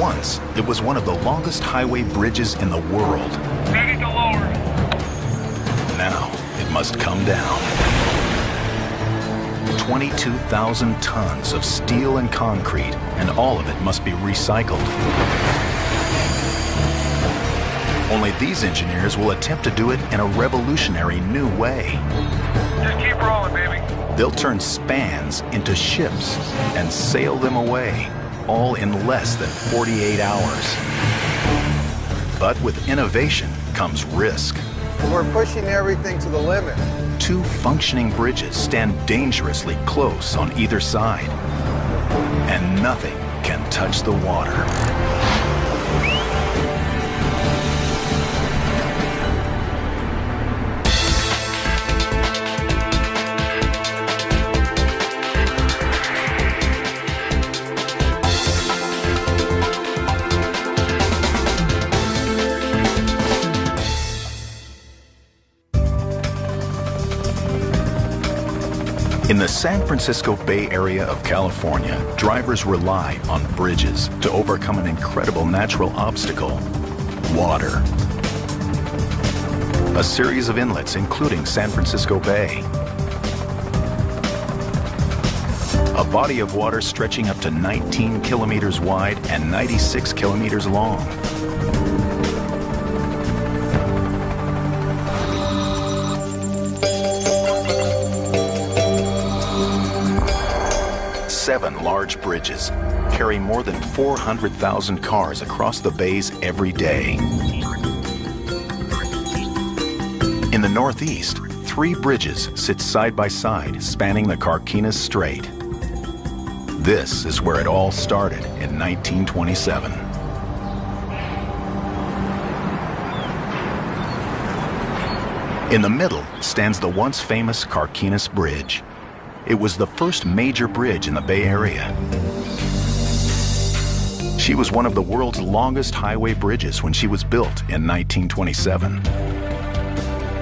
Once, it was one of the longest highway bridges in the world. Ready to lower. Now, it must come down. 22,000 tons of steel and concrete, and all of it must be recycled. Only these engineers will attempt to do it in a revolutionary new way. Just keep rolling, baby. They'll turn spans into ships and sail them away, all in less than 48 hours. But with innovation comes risk. We're pushing everything to the limit. Two functioning bridges stand dangerously close on either side, and nothing can touch the water. In the San Francisco Bay Area of California, drivers rely on bridges to overcome an incredible natural obstacle: water. A series of inlets, including San Francisco Bay. A body of water stretching up to 19 kilometers wide and 96 kilometers long. Seven large bridges carry more than 400,000 cars across the bays every day. In the Northeast, 3 bridges sit side by side, spanning the Carquinez Strait. This is where it all started in 1927. In the middle stands the once famous Carquinez Bridge. It was the first major bridge in the Bay Area. She was one of the world's longest highway bridges when she was built in 1927.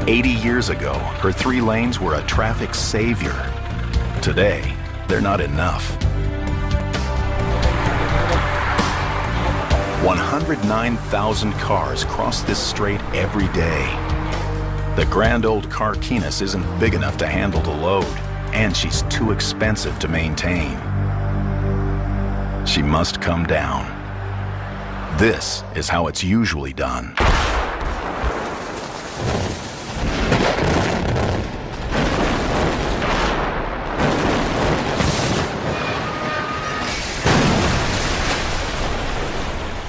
80 years ago, her 3 lanes were a traffic savior. Today, they're not enough. 109,000 cars cross this strait every day. The grand old Carquinez isn't big enough to handle the load, and she's too expensive to maintain. She must come down. This is how it's usually done.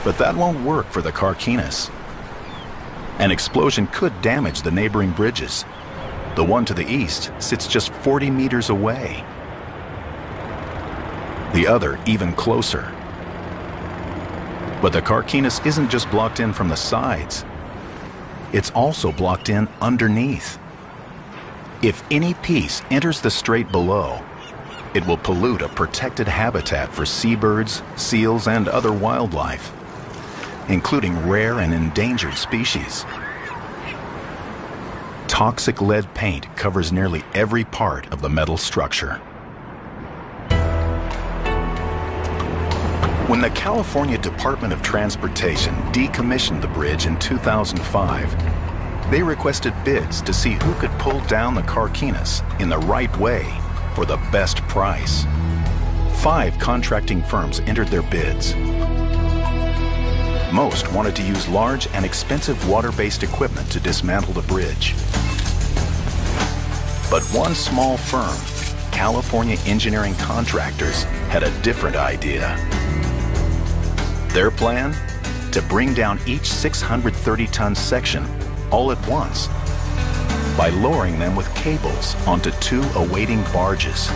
But that won't work for the Carquinez. An explosion could damage the neighboring bridges. The one to the east sits just 40 meters away. The other even closer. But the Carquinez isn't just blocked in from the sides. It's also blocked in underneath. If any piece enters the strait below, it will pollute a protected habitat for seabirds, seals, and other wildlife, including rare and endangered species. Toxic lead paint covers nearly every part of the metal structure. When the California Department of Transportation decommissioned the bridge in 2005, they requested bids to see who could pull down the Carquinez in the right way for the best price. 5 contracting firms entered their bids. Most wanted to use large and expensive water-based equipment to dismantle the bridge. But one small firm, California Engineering Contractors, had a different idea. Their plan? To bring down each 630-ton section all at once by lowering them with cables onto 2 awaiting barges.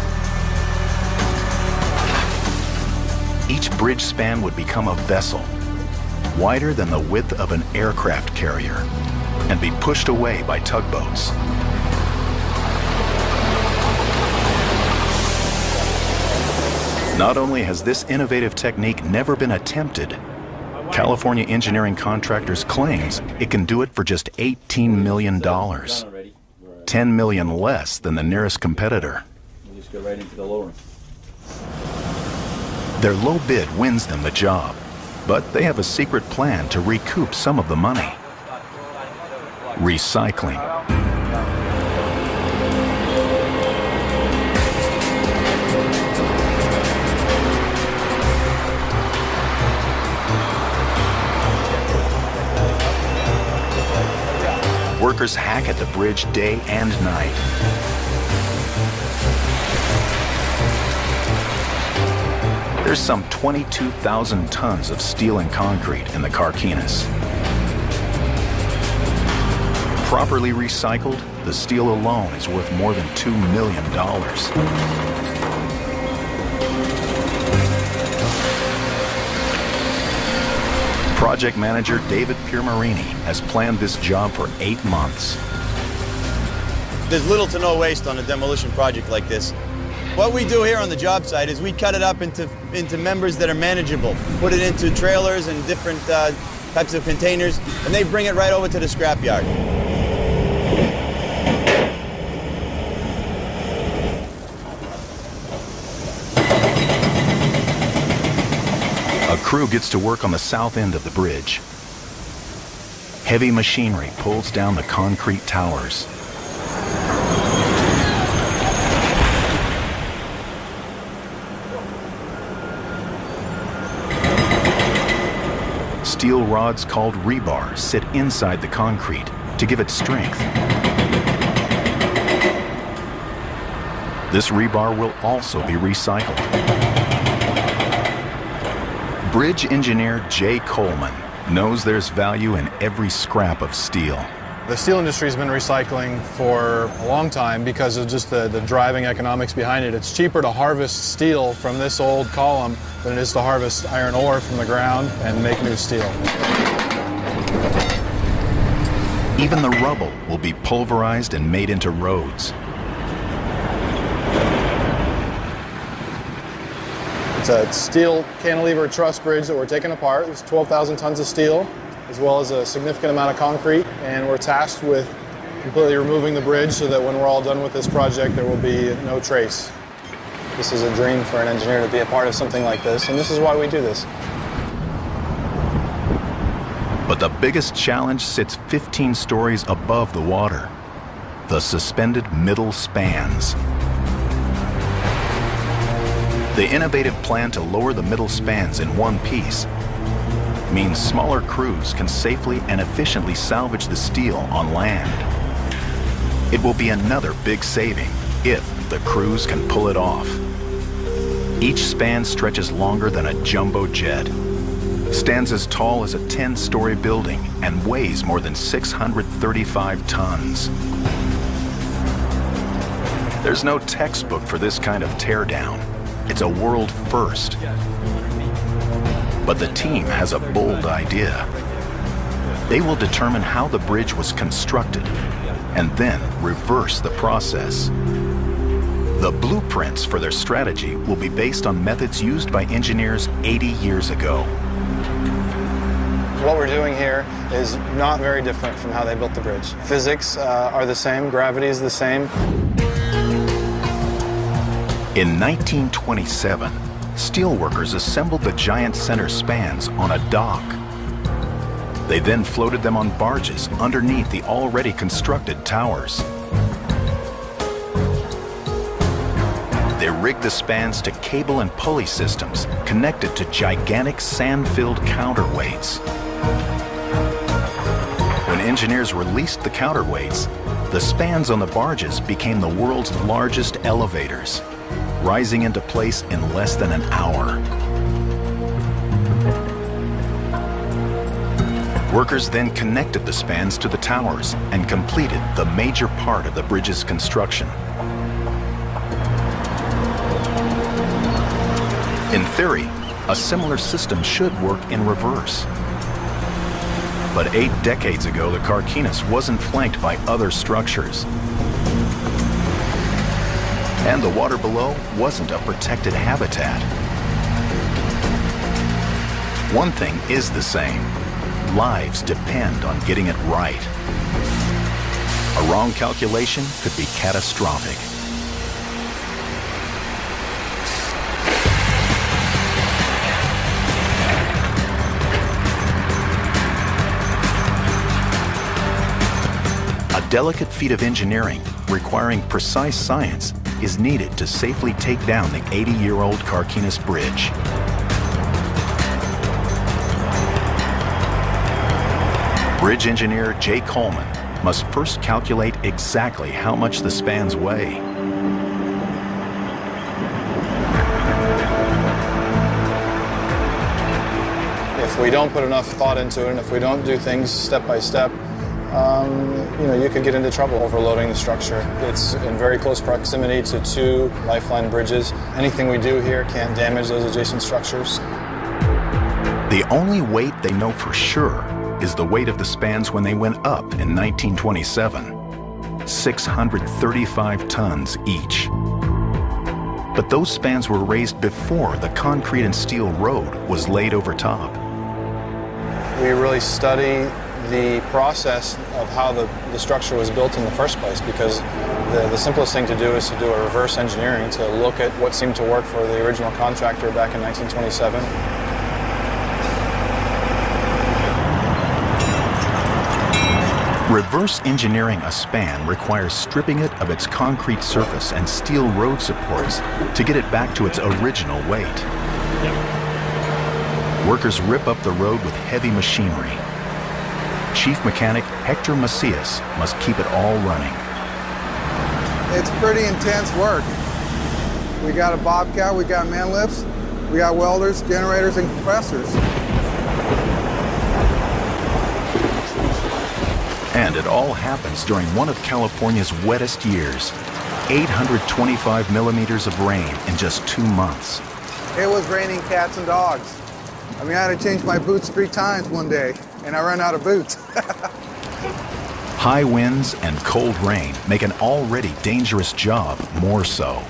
Each bridge span would become a vessel, wider than the width of an aircraft carrier, and be pushed away by tugboats. Not only has this innovative technique never been attempted, California Engineering Contractors claims it can do it for just $18 million, $10 million less than the nearest competitor. We'll just go right into the lower. Their low bid wins them the job, But they have a secret plan to recoup some of the money. Recycling. Workers hack at the bridge day and night. There's some 22,000 tons of steel and concrete in the Carquinez. Properly recycled, the steel alone is worth more than $2 million. Project manager David Piermarini has planned this job for 8 months. There's little to no waste on a demolition project like this. What we do here on the job site is we cut it up into members that are manageable, put it into trailers and different types of containers, and they bring it right over to the scrapyard. A crew gets to work on the south end of the bridge. Heavy machinery pulls down the concrete towers. Steel rods called rebar sit inside the concrete to give it strength. This rebar will also be recycled. Bridge engineer Jay Coleman knows there's value in every scrap of steel. The steel industry has been recycling for a long time because of just the driving economics behind it. It's cheaper to harvest steel from this old column than it is to harvest iron ore from the ground and make new steel. Even the rubble will be pulverized and made into roads. It's a steel cantilever truss bridge that we're taking apart. There's 12,000 tons of steel, as well as a significant amount of concrete, and we're tasked with completely removing the bridge so that when we're all done with this project, there will be no trace. This is a dream for an engineer to be a part of something like this, and this is why we do this. But the biggest challenge sits 15 stories above the water: the suspended middle spans. The innovative plan to lower the middle spans in one piece means smaller crews can safely and efficiently salvage the steel on land. It will be another big saving if the crews can pull it off. Each span stretches longer than a jumbo jet, stands as tall as a 10-story building, and weighs more than 635 tons. There's no textbook for this kind of teardown. It's a world first. But the team has a bold idea. They will determine how the bridge was constructed and then reverse the process. The blueprints for their strategy will be based on methods used by engineers 80 years ago. What we're doing here is not very different from how they built the bridge. Physics are the same, gravity is the same. In 1927, steelworkers assembled the giant center spans on a dock. They then floated them on barges underneath the already constructed towers. They rigged the spans to cable and pulley systems connected to gigantic sand-filled counterweights. When engineers released the counterweights, the spans on the barges became the world's largest elevators, rising into place in less than an hour. Workers then connected the spans to the towers and completed the major part of the bridge's construction. In theory, a similar system should work in reverse. But 8 decades ago, the Carquinez wasn't flanked by other structures. And the water below wasn't a protected habitat. One thing is the same: lives depend on getting it right. A wrong calculation could be catastrophic. delicate feat of engineering requiring precise science is needed to safely take down the 80-year-old Carquinez Bridge. Bridge engineer Jay Coleman must first calculate exactly how much the spans weigh. If we don't put enough thought into it, and if we don't do things step by step, you could get into trouble overloading the structure. It's in very close proximity to two lifeline bridges. Anything we do here can't damage those adjacent structures. The only weight they know for sure is the weight of the spans when they went up in 1927, 635 tons each. But those spans were raised before the concrete and steel road was laid over top. We really study the process of how the structure was built in the first place, because the simplest thing to do is to do a reverse engineering to look at what seemed to work for the original contractor back in 1927. Reverse engineering a span requires stripping it of its concrete surface and steel road supports to get it back to its original weight. Workers rip up the road with heavy machinery. Chief mechanic Hector Macias must keep it all running. It's pretty intense work. We got a bobcat, we got man lifts, we got welders, generators, and compressors. And it all happens during one of California's wettest years. 825 millimeters of rain in just 2 months. It was raining cats and dogs. I mean, I had to change my boots 3 times one day, and I ran out of boots. High winds and cold rain make an already dangerous job more so.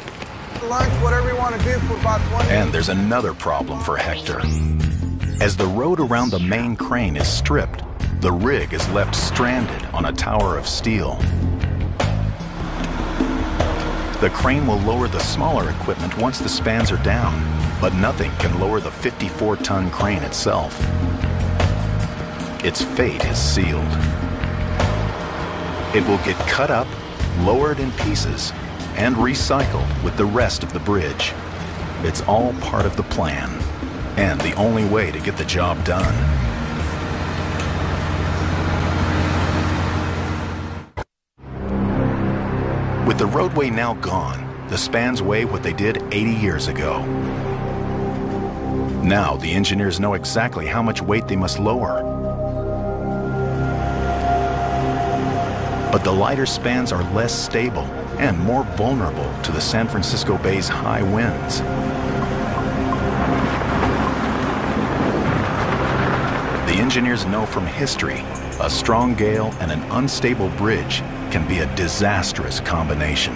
Lunch, whatever you want to do for about 20 And there's another problem for Hector. As the road around the main crane is stripped, the rig is left stranded on a tower of steel. The crane will lower the smaller equipment once the spans are down, but nothing can lower the 54-ton crane itself. Its fate is sealed. It will get cut up, lowered in pieces, and recycled with the rest of the bridge. It's all part of the plan, and the only way to get the job done. With the roadway now gone, the spans weigh what they did 80 years ago. Now the engineers know exactly how much weight they must lower. But the lighter spans are less stable and more vulnerable to the San Francisco Bay's high winds. The engineers know from history, a strong gale and an unstable bridge can be a disastrous combination.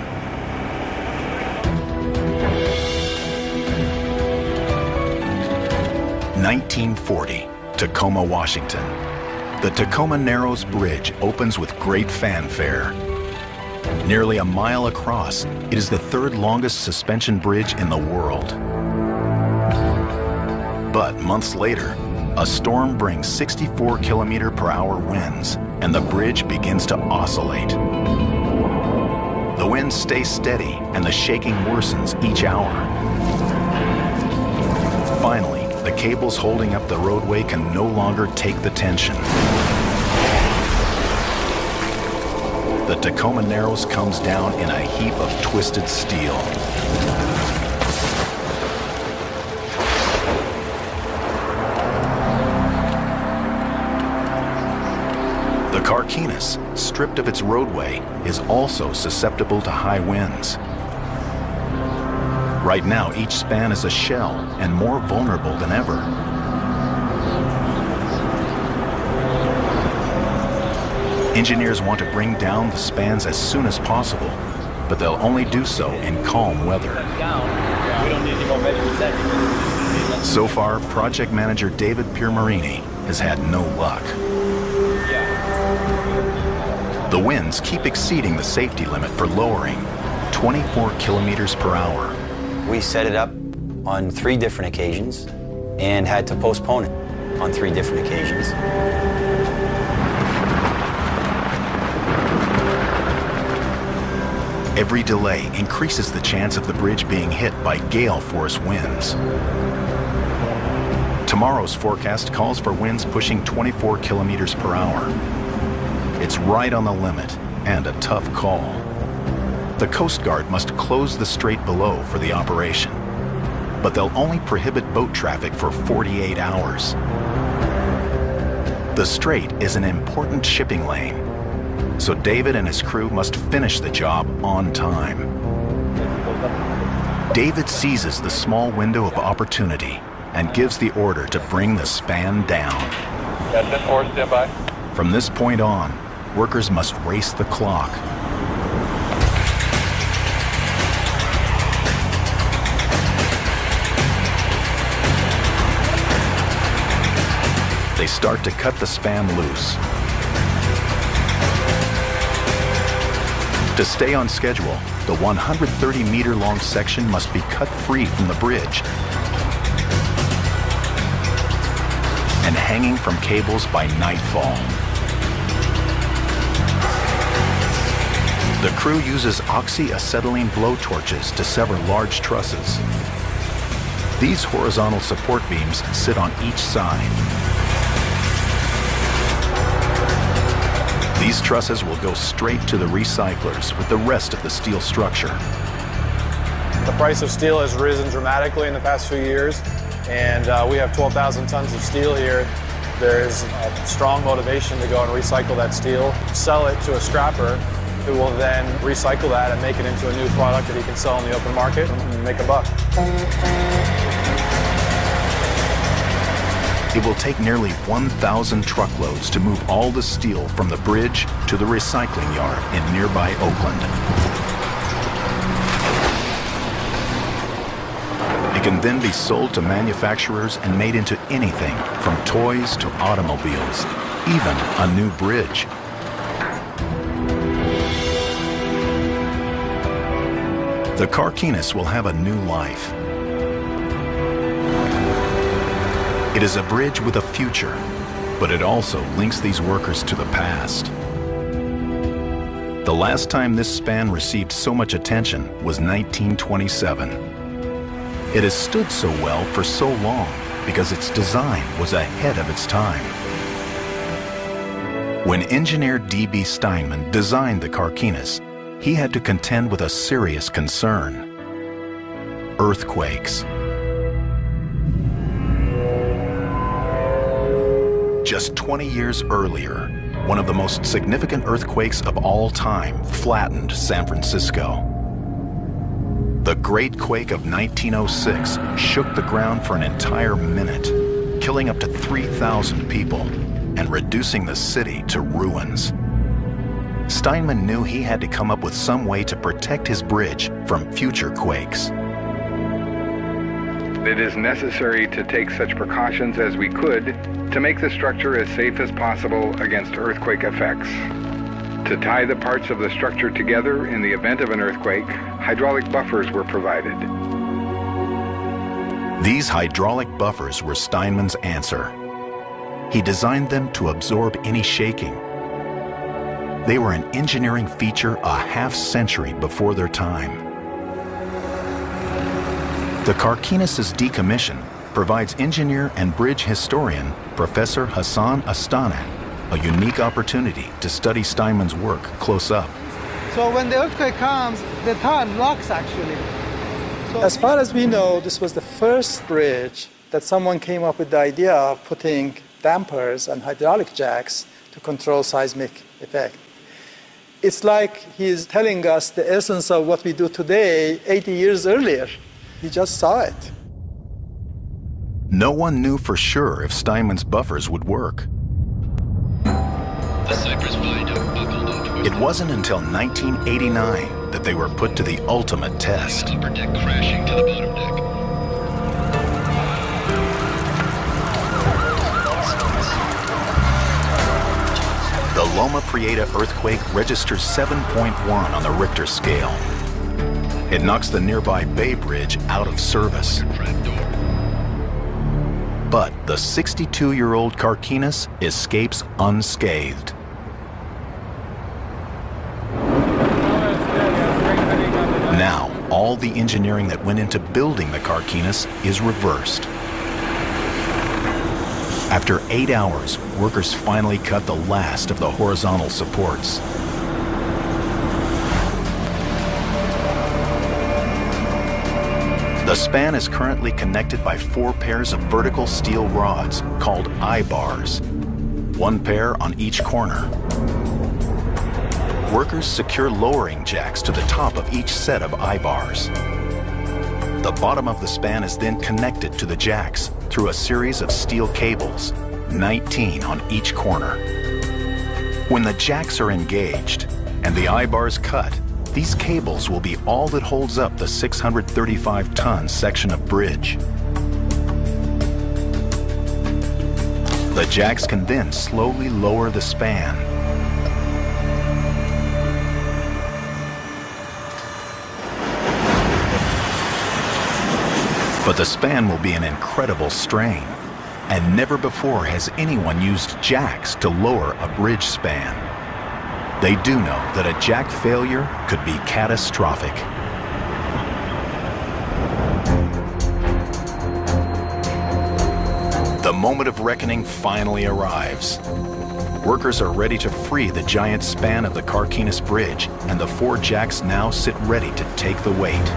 (1940), Tacoma, Washington. The Tacoma Narrows Bridge opens with great fanfare. Nearly a mile across, it is the 3rd longest suspension bridge in the world. But months later, a storm brings 64 km/h winds, and the bridge begins to oscillate. The winds stay steady, and the shaking worsens each hour. Finally, the cables holding up the roadway can no longer take the tension. The Tacoma Narrows comes down in a heap of twisted steel. The Carquinez, stripped of its roadway, is also susceptible to high winds. Right now, each span is a shell and more vulnerable than ever. Engineers want to bring down the spans as soon as possible, but they'll only do so in calm weather. So far, project manager David Piermarini has had no luck. The winds keep exceeding the safety limit for lowering, 24 km/h. We set it up on 3 different occasions and had to postpone it on 3 different occasions. Every delay increases the chance of the bridge being hit by gale force winds. Tomorrow's forecast calls for winds pushing 24 kilometers per hour. It's right on the limit and a tough call. The Coast Guard must close the strait below for the operation, but they'll only prohibit boat traffic for 48 hours. The strait is an important shipping lane, so David and his crew must finish the job on time. David seizes the small window of opportunity and gives the order to bring the span down. Got 10-4, stand by. From this point on, workers must race the clock. They start to cut the span loose. To stay on schedule, the 130-meter-long section must be cut free from the bridge and hanging from cables by nightfall. The crew uses oxyacetylene blowtorches to sever large trusses. These horizontal support beams sit on each side. These trusses will go straight to the recyclers with the rest of the steel structure. The price of steel has risen dramatically in the past few years, and we have 12,000 tons of steel here. There's a strong motivation to go and recycle that steel, sell it to a scrapper who will then recycle that and make it into a new product that he can sell in the open market and make a buck. It will take nearly 1,000 truckloads to move all the steel from the bridge to the recycling yard in nearby Oakland. It can then be sold to manufacturers and made into anything from toys to automobiles, even a new bridge. The Carquinez will have a new life. It is a bridge with a future, but it also links these workers to the past. The last time this span received so much attention was 1927. It has stood so well for so long because its design was ahead of its time. When engineer D.B. Steinman designed the Carquinez, he had to contend with a serious concern: earthquakes. Just 20 years earlier, one of the most significant earthquakes of all time flattened San Francisco. The Great Quake of 1906 shook the ground for an entire minute, killing up to 3,000 people and reducing the city to ruins. Steinman knew he had to come up with some way to protect his bridge from future quakes. It is necessary to take such precautions as we could to make the structure as safe as possible against earthquake effects. To tie the parts of the structure together in the event of an earthquake, hydraulic buffers were provided. These hydraulic buffers were Steinman's answer. He designed them to absorb any shaking. They were an engineering feature a half-century before their time. The Carquinez's decommission provides engineer and bridge historian Professor Hassan Astana a unique opportunity to study Steinman's work close up. So when the earthquake comes, the tire locks actually. So as far as we know, this was the first bridge that someone came up with the idea of putting dampers and hydraulic jacks to control seismic effect. It's like he's telling us the essence of what we do today 80 years earlier. He just saw it. No one knew for sure if Steinman's buffers would work. It wasn't until 1989 that they were put to the ultimate test. Upper deck crashing to the bottom deck. The Loma Prieta earthquake registers 7.1 on the Richter scale. It knocks the nearby Bay Bridge out of service. But the 62-year-old Carquinez escapes unscathed. all the engineering that went into building the carquinus is reversed. After 8 hours, workers finally cut the last of the horizontal supports. The span is currently connected by 4 pairs of vertical steel rods called I-bars, 1 pair on each corner. Workers secure lowering jacks to the top of each set of I-bars. The bottom of the span is then connected to the jacks through a series of steel cables, 19 on each corner. When the jacks are engaged and the I-bars cut, these cables will be all that holds up the 635-ton section of bridge. The jacks can then slowly lower the span. But the span will be an incredible strain, and never before has anyone used jacks to lower a bridge span. They do know that a jack failure could be catastrophic. The moment of reckoning finally arrives. Workers are ready to free the giant span of the Carquinez Bridge, and the 4 jacks now sit ready to take the weight.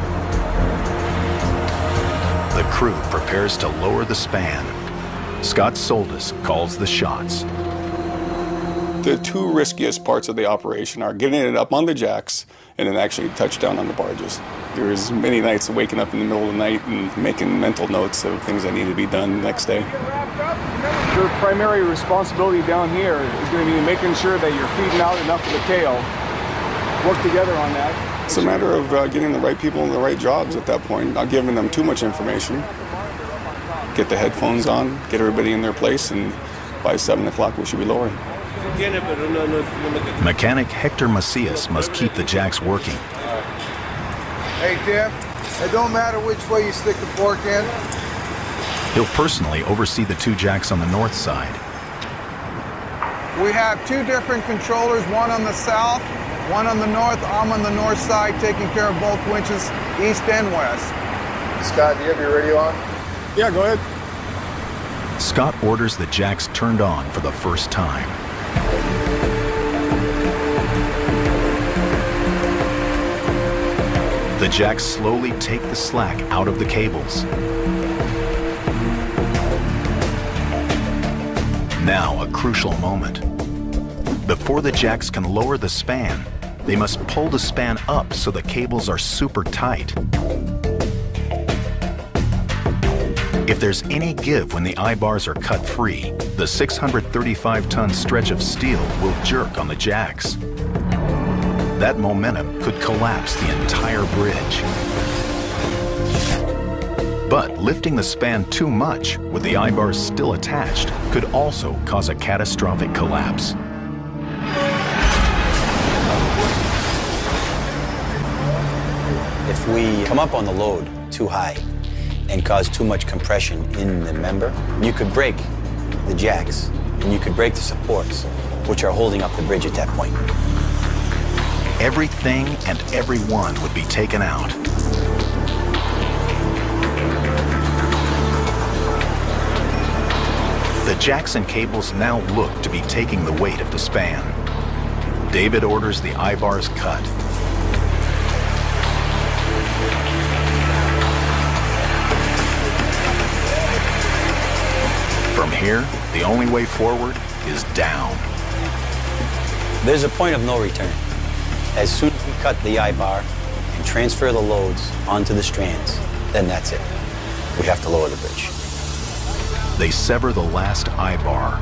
The crew prepares to lower the span. Scott Soldis calls the shots. The 2 riskiest parts of the operation are getting it up on the jacks and then actually touch down on the barges. There's many nights waking up in the middle of the night and making mental notes of things that need to be done next day. Your primary responsibility down here is going to be making sure that you're feeding out enough of the tail. Work together on that. It's a matter of getting the right people in the right jobs at that point, not giving them too much information. Get the headphones on, get everybody in their place, and by 7 o'clock we should be lowering. Mechanic Hector Macias must keep the jacks working. Hey, Tim, it don't matter which way you stick the fork in. He'll personally oversee the 2 jacks on the north side. We have 2 different controllers, one on the south, one on the north. I'm on the north side taking care of both winches, east and west. Scott, do you have your radio on? Yeah, go ahead. Scott orders the jacks turned on for the first time. The jacks slowly take the slack out of the cables. Now a crucial moment. Before the jacks can lower the span, they must pull the span up so the cables are super tight. If there's any give when the I-bars are cut free, the 635-ton stretch of steel will jerk on the jacks. That momentum could collapse the entire bridge. But lifting the span too much, with the I-bars still attached, could also cause a catastrophic collapse. If we come up on the load too high and cause too much compression in the member, you could break the jacks and you could break the supports, which are holding up the bridge at that point. Everything and everyone would be taken out. The jacks and cables now look to be taking the weight of the span. David orders the I-bars cut. From here, the only way forward is down. There's a point of no return. As soon as we cut the I-bar and transfer the loads onto the strands, then that's it. We have to lower the bridge. They sever the last I-bar.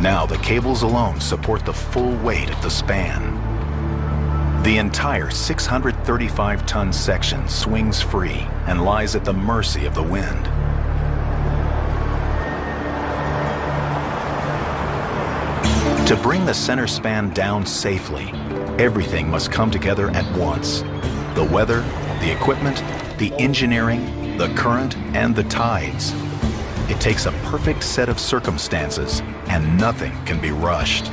Now the cables alone support the full weight of the span. The entire 635-ton section swings free and lies at the mercy of the wind. To bring the center span down safely, everything must come together at once. The weather, the equipment, the engineering, the current, and the tides. It takes a perfect set of circumstances, and nothing can be rushed.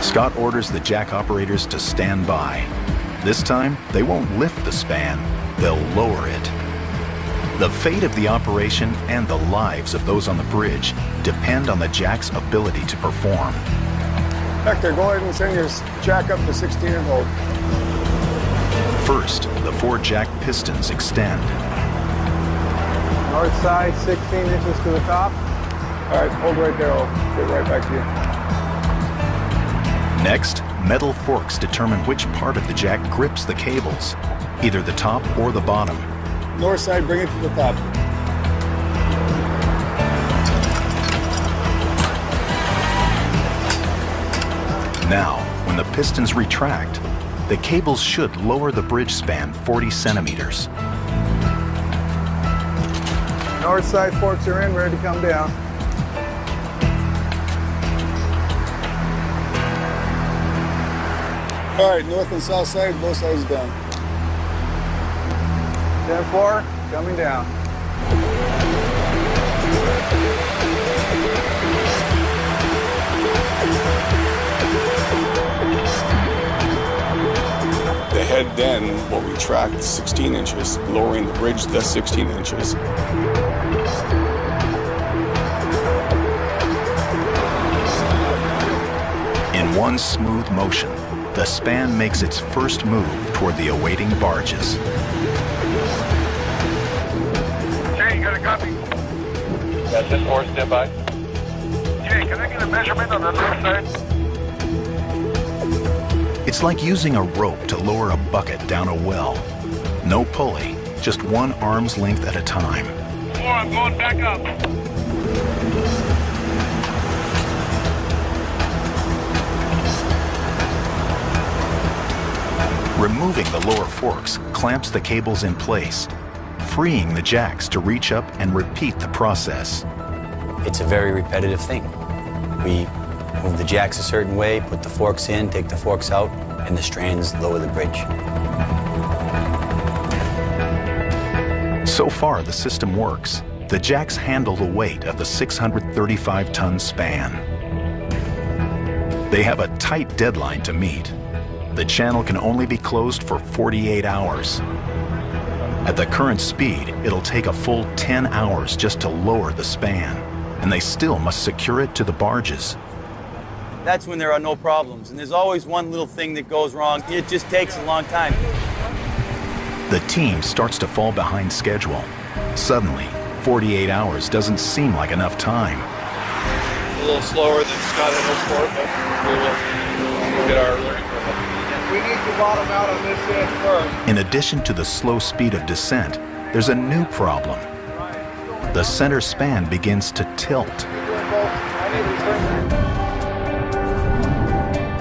Scott orders the jack operators to stand by. This time, they won't lift the span, they'll lower it. The fate of the operation and the lives of those on the bridge depend on the jack's ability to perform. Hector, go ahead and send your jack up to 16 and hold. First, the 4 jack pistons extend. North side, 16 inches to the top. All right, hold right there. I'll get right back to you. Next, metal forks determine which part of the jack grips the cables, either the top or the bottom. North side, bring it to the top. Now, when the pistons retract, the cables should lower the bridge span 40 centimeters. North side forks are in, ready to come down. All right, north and south side, both sides down. 10-4, coming down. The head then will retract 16 inches, lowering the bridge to 16 inches. In one smooth motion, the span makes its first move toward the awaiting barges. Jay, you got a copy? Yeah, 10-4, stand by. Jay, can I get a measurement on the north side? It's like using a rope to lower a bucket down a well. No pulley, just one arm's length at a time. 4, I'm going back up. Removing the lower forks clamps the cables in place, freeing the jacks to reach up and repeat the process. It's a very repetitive thing. We move the jacks a certain way, put the forks in, take the forks out, and the strands lower the bridge. So far, the system works. The jacks handle the weight of the 635-ton span. They have a tight deadline to meet. The channel can only be closed for 48 hours. At the current speed, it'll take a full 10 hours just to lower the span, and they still must secure it to the barges. That's when there are no problems, and there's always one little thing that goes wrong. It just takes a long time. The team starts to fall behind schedule. Suddenly, 48 hours doesn't seem like enough time. A little slower than Scott had hoped for, but we'll get our learning curve. We need to bottom out on this end first. In addition to the slow speed of descent, there's a new problem. The center span begins to tilt.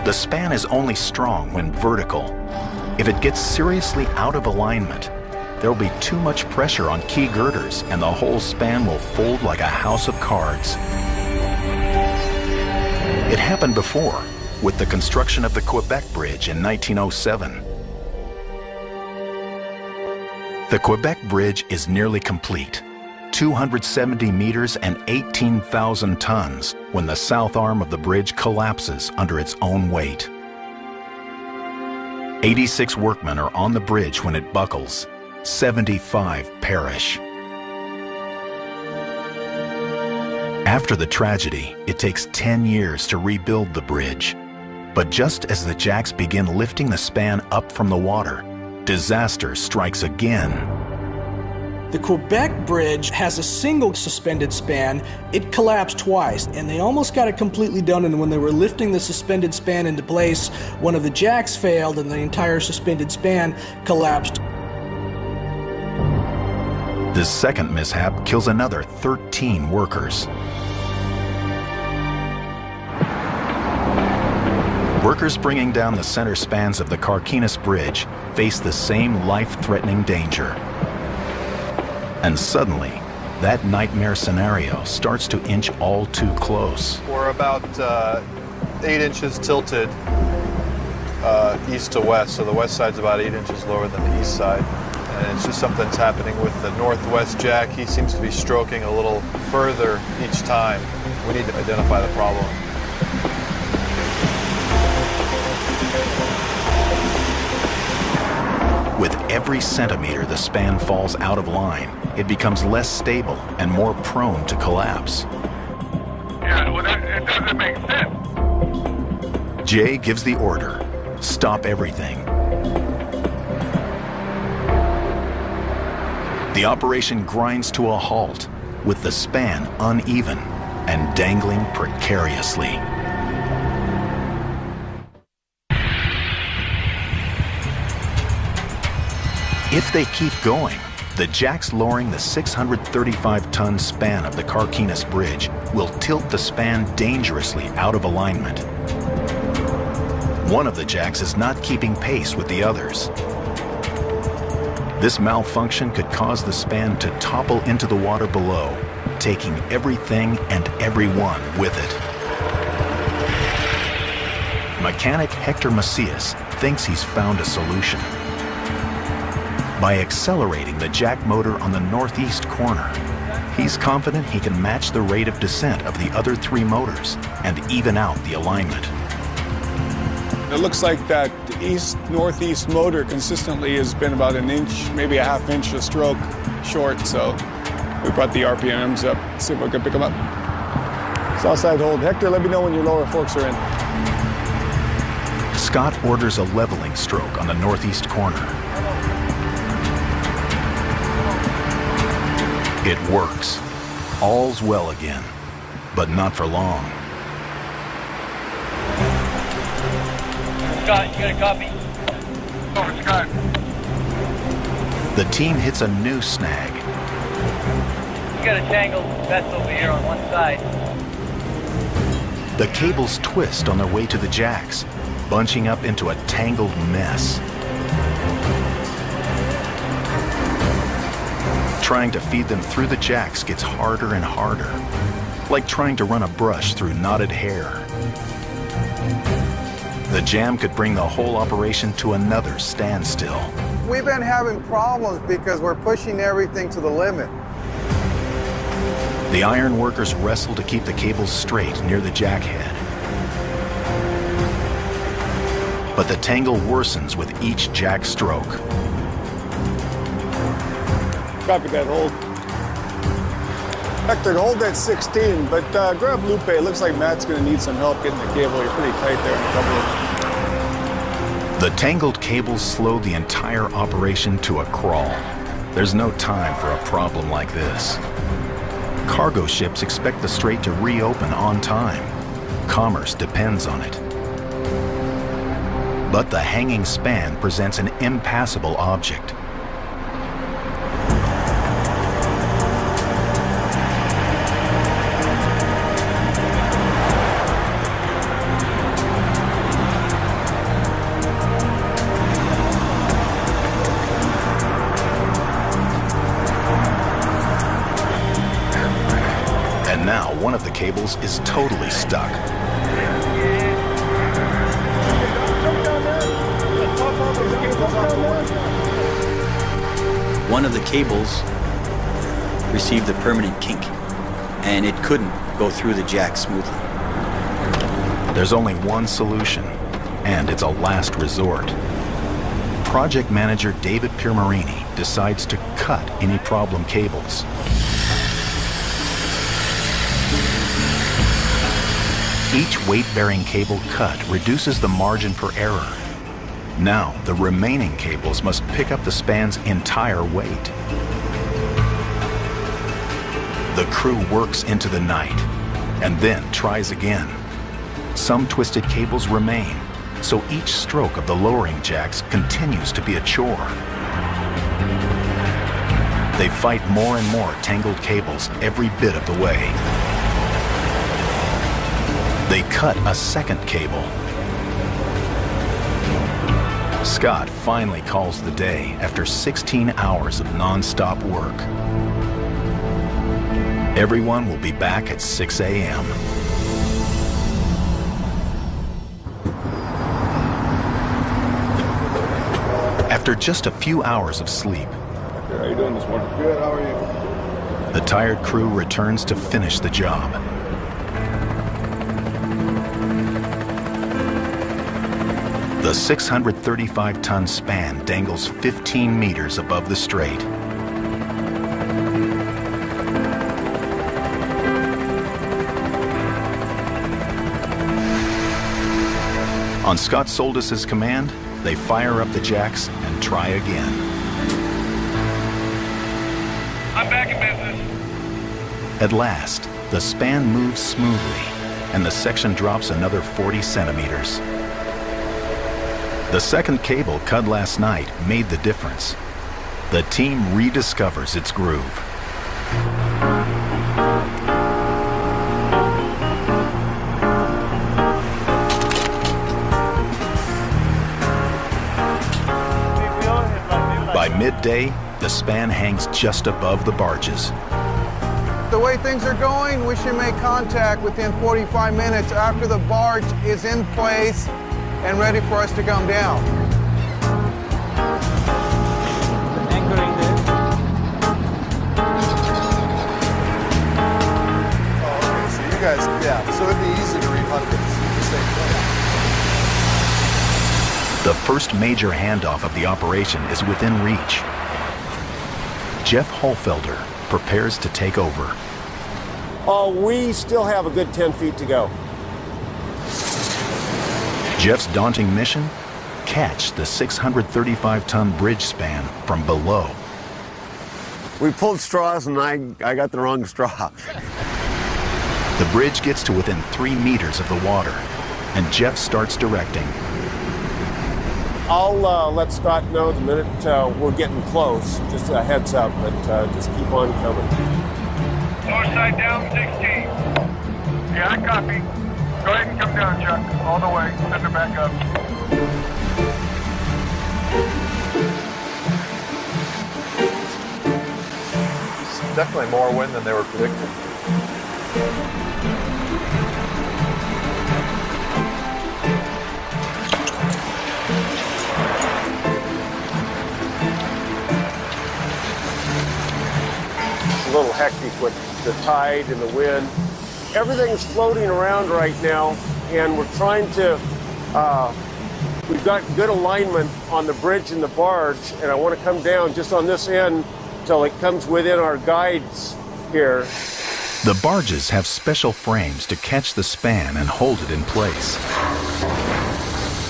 The span is only strong when vertical. If it gets seriously out of alignment, there'll be too much pressure on key girders and the whole span will fold like a house of cards. It happened before with the construction of the Quebec Bridge in 1907. The Quebec Bridge is nearly complete, 270 meters and 18,000 tons when the south arm of the bridge collapses under its own weight. 86 workmen are on the bridge when it buckles. 75 perish. After the tragedy, it takes 10 years to rebuild the bridge. But just as the jacks begin lifting the span up from the water, disaster strikes again. The Quebec Bridge has a single suspended span. It collapsed twice, and they almost got it completely done, and when they were lifting the suspended span into place, one of the jacks failed and the entire suspended span collapsed. This second mishap kills another 13 workers. Workers bringing down the center spans of the Carquinez Bridge face the same life-threatening danger. And suddenly, that nightmare scenario starts to inch all too close. We're about 8 inches tilted east to west, so the west side's about 8 inches lower than the east side. And it's just something's happening with the northwest jack. He seems to be stroking a little further each time. We need to identify the problem. every centimeter the span falls out of line, it becomes less stable and more prone to collapse. Yeah, well, it doesn't make sense. Jay gives the order, stop everything. The operation grinds to a halt, with the span uneven and dangling precariously. If they keep going, the jacks lowering the 635-ton span of the Carquinez Bridge will tilt the span dangerously out of alignment. One of the jacks is not keeping pace with the others. This malfunction could cause the span to topple into the water below, taking everything and everyone with it. Mechanic Hector Macias thinks he's found a solution. By accelerating the jack motor on the northeast corner, he's confident he can match the rate of descent of the other three motors and even out the alignment. It looks like that east-northeast motor consistently has been about an inch, maybe a half inch a stroke short, so we brought the RPMs up, see if we can pick them up. South side hold. Hector, let me know when your lower forks are in. Scott orders a leveling stroke on the northeast corner. It works. All's well again, but not for long. Scott, you got a copy? Over, Scott. The team hits a new snag. You got a tangled vest over here on one side. The cables twist on their way to the jacks, bunching up into a tangled mess. Trying to feed them through the jacks gets harder and harder, like trying to run a brush through knotted hair. The jam could bring the whole operation to another standstill. We've been having problems because we're pushing everything to the limit. The iron workers wrestle to keep the cables straight near the jack head. But the tangle worsens with each jack stroke. Copy that hold. Hector, hold that 16, but grab Lupe. It looks like Matt's going to need some help getting the cable. You're pretty tight there in a couple of... The tangled cables slow the entire operation to a crawl. There's no time for a problem like this. Cargo ships expect the strait to reopen on time. Commerce depends on it. But the hanging span presents an impassable object. Now, one of the cables is totally stuck. One of the cables received a permanent kink, and it couldn't go through the jack smoothly. There's only one solution, and it's a last resort. Project manager David Piermarini decides to cut any problem cables. Each weight-bearing cable cut reduces the margin for error. Now, the remaining cables must pick up the span's entire weight. The crew works into the night, and then tries again. Some twisted cables remain, so each stroke of the lowering jacks continues to be a chore. They fight more and more tangled cables every bit of the way. They cut a second cable. Scott finally calls the day after 16 hours of non-stop work. Everyone will be back at 6 a.m. After just a few hours of sleep, How are you doing this morning? Good, how are you? the tired crew returns to finish the job. The The 635-ton span dangles 15 meters above the strait. On Scott Soldis' command, they fire up the jacks and try again. I'm back in business. At last, the span moves smoothly, and the section drops another 40 centimeters. The second cable cut last night made the difference. The team rediscovers its groove. By midday, the span hangs just above the barges. The way things are going, we should make contact within 45 minutes after the barge is in place and ready for us to come down. Anchoring there. Oh, okay, so you guys, yeah, so it'd be easy to rehunt this. The first major handoff of the operation is within reach. Jeff Holfelder prepares to take over. Oh, we still have a good 10 feet to go. Jeff's daunting mission? Catch the 635-ton bridge span from below. We pulled straws and I got the wrong straw. The bridge gets to within 3 meters of the water, and Jeff starts directing. I'll let Scott know the minute we're getting close. Just a heads up, but just keep on coming. Lower side down, 16. Yeah, I copy. Go ahead and come down, Chuck. All the way. Send her back up. It's definitely more wind than they were predicting. A little hectic with the tide and the wind. Everything's floating around right now, and we're trying to, we've got good alignment on the bridge and the barge, and I want to come down just on this end till it comes within our guides here. The barges have special frames to catch the span and hold it in place.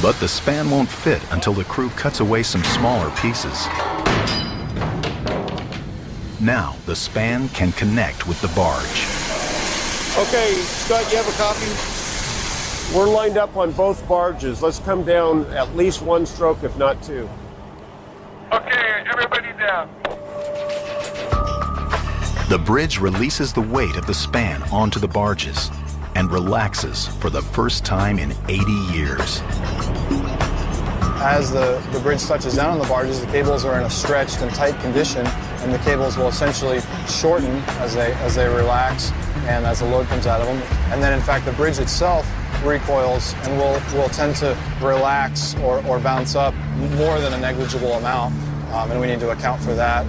But the span won't fit until the crew cuts away some smaller pieces. Now the span can connect with the barge. Okay, Scott, you have a copy? We're lined up on both barges. Let's come down at least one stroke, if not two. Okay, everybody down. The bridge releases the weight of the span onto the barges and relaxes for the first time in 80 years. As the bridge touches down on the barges, the cables are in a stretched and tight condition, and the cables will essentially shorten as they relax and as the load comes out of them. And then, in fact, the bridge itself recoils and will tend to relax or bounce up more than a negligible amount, and we need to account for that.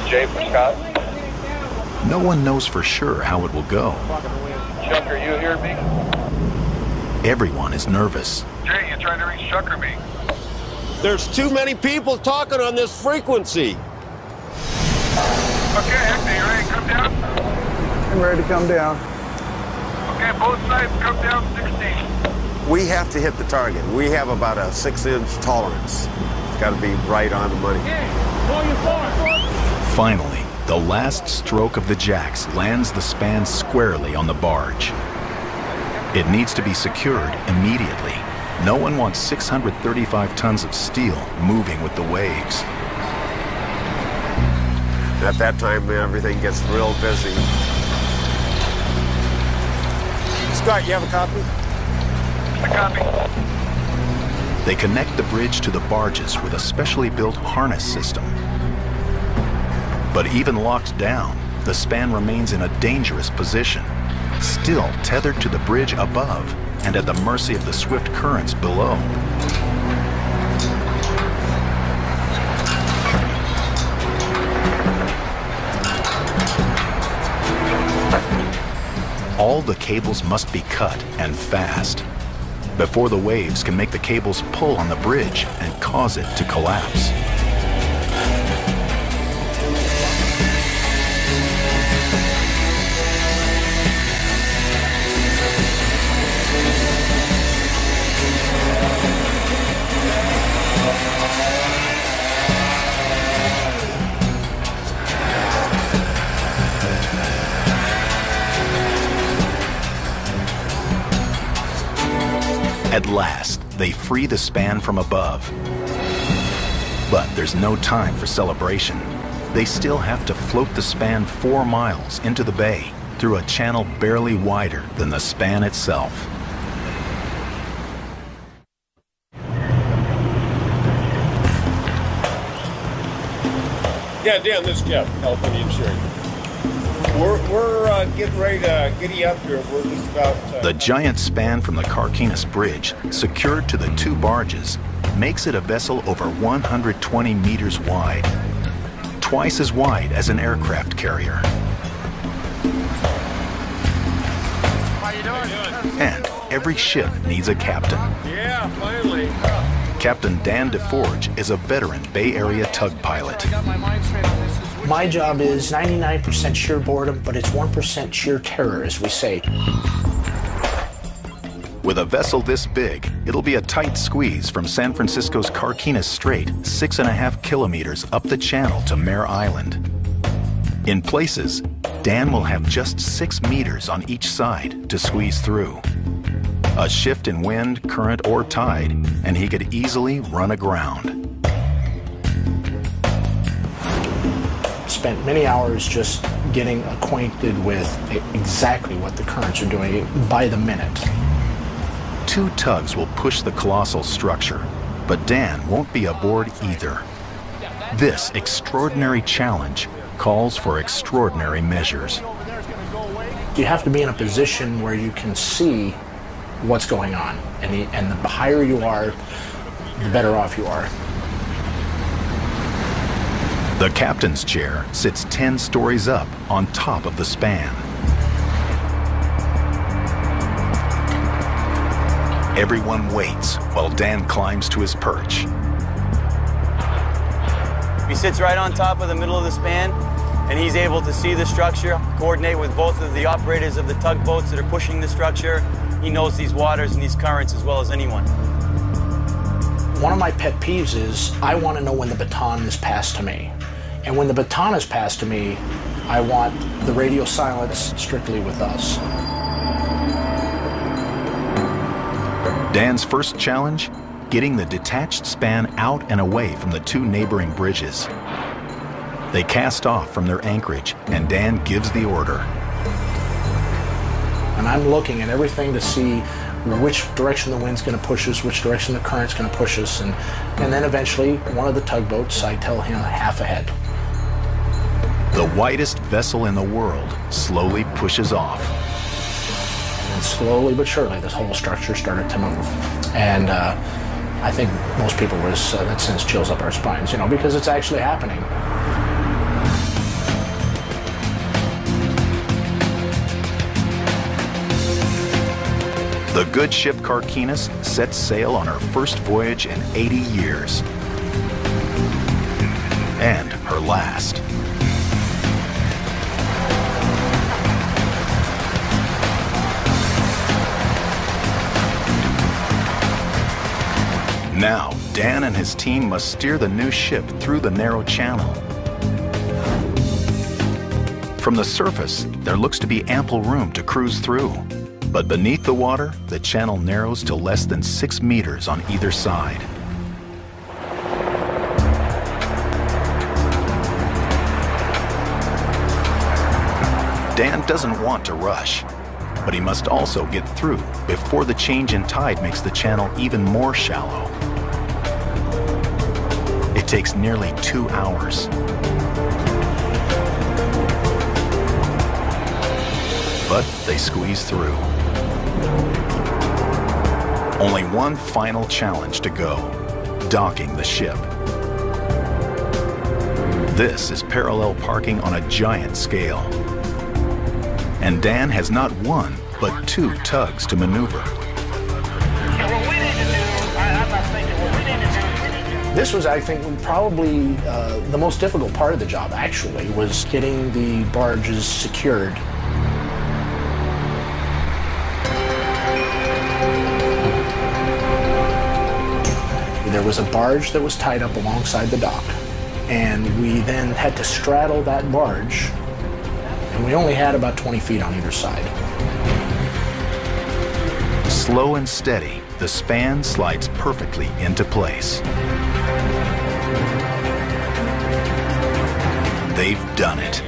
Jay for Scott. No one knows for sure how it will go. Chuck, are you hearing me? Everyone is nervous. Jay, you trying to reach Chuck or me? There's too many people talking on this frequency. Okay, Hector, you ready to come down? I'm ready to come down. Okay, both sides come down 16. We have to hit the target. We have about a 6-inch tolerance. It's got to be right on the money. Finally, the last stroke of the jacks lands the span squarely on the barge. It needs to be secured immediately. No one wants 635 tons of steel moving with the waves. At that time, everything gets real busy. Scott, you have a copy? A copy. They connect the bridge to the barges with a specially built harness system. But even locked down, the span remains in a dangerous position, still tethered to the bridge above and at the mercy of the swift currents below. All the cables must be cut and fast before the waves can make the cables pull on the bridge and cause it to collapse. At last, they free the span from above. But there's no time for celebration. They still have to float the span 4 miles into the bay through a channel barely wider than the span itself. Yeah, Dan, this is Jeff, California Insurance. We're getting ready to giddy up here. We're just about... The giant span from the Carquinez Bridge, secured to the 2 barges, makes it a vessel over 120 meters wide, twice as wide as an aircraft carrier. How you doing? And every ship needs a captain. Yeah, finally. Captain Dan DeForge is a veteran Bay Area tug pilot. My job is 99% sheer boredom, but it's 1% sheer terror, as we say. With a vessel this big, it'll be a tight squeeze from San Francisco's Carquinez Strait, 6.5 kilometers up the channel to Mare Island. In places, Dan will have just 6 meters on each side to squeeze through. A shift in wind, current, or tide, and he could easily run aground. Spent many hours just getting acquainted with exactly what the currents are doing by the minute. 2 tugs will push the colossal structure, but Dan won't be aboard either. This extraordinary challenge calls for extraordinary measures. You have to be in a position where you can see what's going on, and the higher you are, the better off you are. The captain's chair sits 10 stories up on top of the span. Everyone waits while Dan climbs to his perch. He sits right on top of the middle of the span, and he's able to see the structure, coordinate with both of the operators of the tugboats that are pushing the structure. He knows these waters and these currents as well as anyone. One of my pet peeves is I want to know when the baton is passed to me. And when the baton is passed to me, I want the radio silence strictly with us. Dan's first challenge, getting the detached span out and away from the 2 neighboring bridges. They cast off from their anchorage, and Dan gives the order. And I'm looking at everything to see which direction the wind's going to push us, which direction the current's going to push us, and then eventually one of the tugboats, I tell him half ahead. The widest vessel in the world slowly pushes off. And slowly but surely, this whole structure started to move. And I think most people that sends chills up our spines, because it's actually happening. The good ship Carquinez sets sail on her first voyage in 80 years. And her last. Now, Dan and his team must steer the new ship through the narrow channel. From the surface, there looks to be ample room to cruise through. But beneath the water, the channel narrows to less than 6 meters on either side. Dan doesn't want to rush, but he must also get through before the change in tide makes the channel even more shallow. It takes nearly 2 hours. But they squeeze through. Only one final challenge to go, docking the ship. This is parallel parking on a giant scale. And Dan has not one, but 2 tugs to maneuver. This was, I think, probably the most difficult part of the job, actually, was getting the barges secured. There was a barge that was tied up alongside the dock, and we then had to straddle that barge, and we only had about 20 feet on either side. Slow and steady, the span slides perfectly into place. They've done it.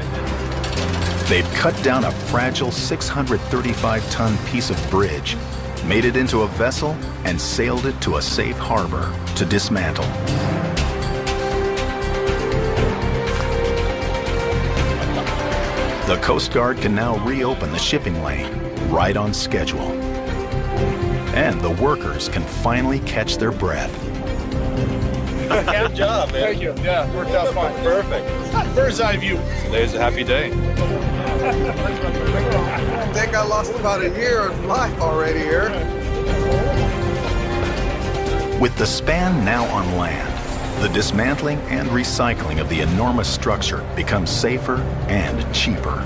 They've cut down a fragile 635-ton piece of bridge, made it into a vessel, and sailed it to a safe harbor to dismantle. The Coast Guard can now reopen the shipping lane right on schedule. And the workers can finally catch their breath. Good job, man. Thank you. Yeah, worked out fine. Perfect. Bird's eye view. Today's a happy day. I think I lost about a year of life already here. With the span now on land, the dismantling and recycling of the enormous structure becomes safer and cheaper.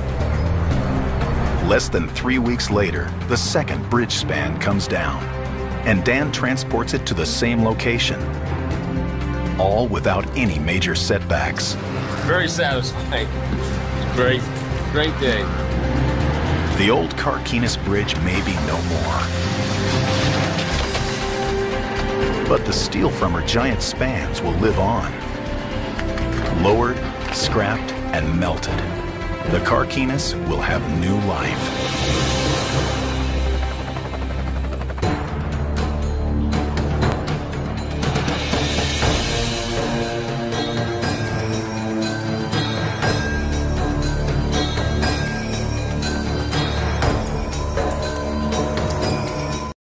Less than 3 weeks later, the second bridge span comes down, and Dan transports it to the same location, all without any major setbacks. Very satisfying. It's great. Great day. The old Carquinez Bridge may be no more. But the steel from her giant spans will live on. Lowered, scrapped, and melted, the Carquinez will have new life.